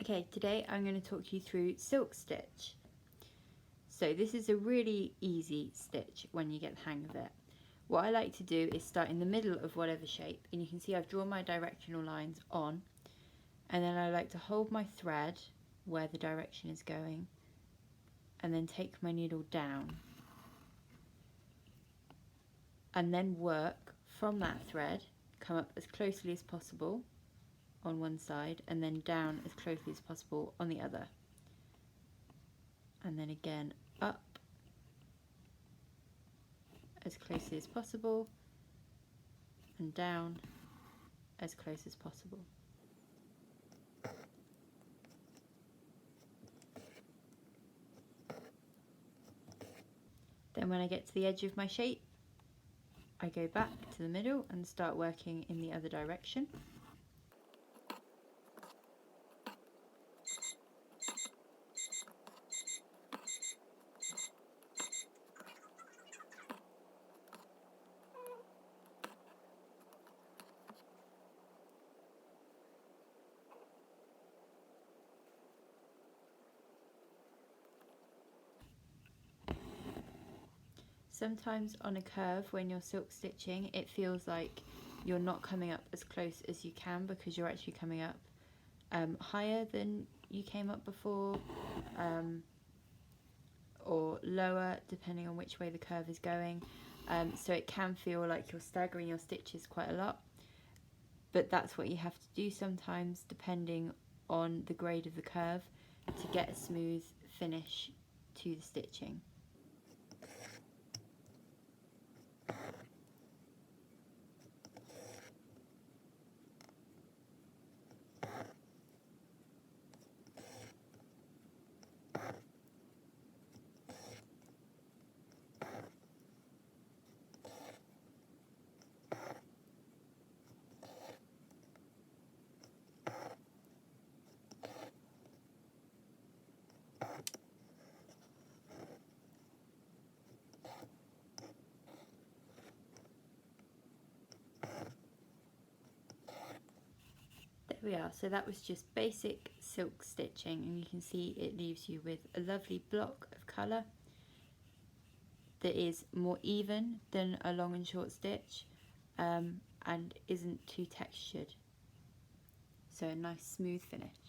Okay, today I'm going to talk you through silk stitch. So this is a really easy stitch when you get the hang of it. What I like to do is start in the middle of whatever shape, and you can see I've drawn my directional lines on, and then I like to hold my thread where the direction is going and then take my needle down and then work from that thread, come up as closely as possible on one side and then down as closely as possible on the other, and then again up as closely as possible and down as close as possible. Then when I get to the edge of my shape, I go back to the middle and start working in the other direction. Sometimes on a curve when you're silk stitching it feels like you're not coming up as close as you can because you're actually coming up higher than you came up before, or lower depending on which way the curve is going, so it can feel like you're staggering your stitches quite a lot, but that's what you have to do sometimes depending on the grade of the curve to get a smooth finish to the stitching. There we are, so that was just basic silk stitching, and you can see it leaves you with a lovely block of colour that is more even than a long and short stitch, and isn't too textured, so a nice smooth finish.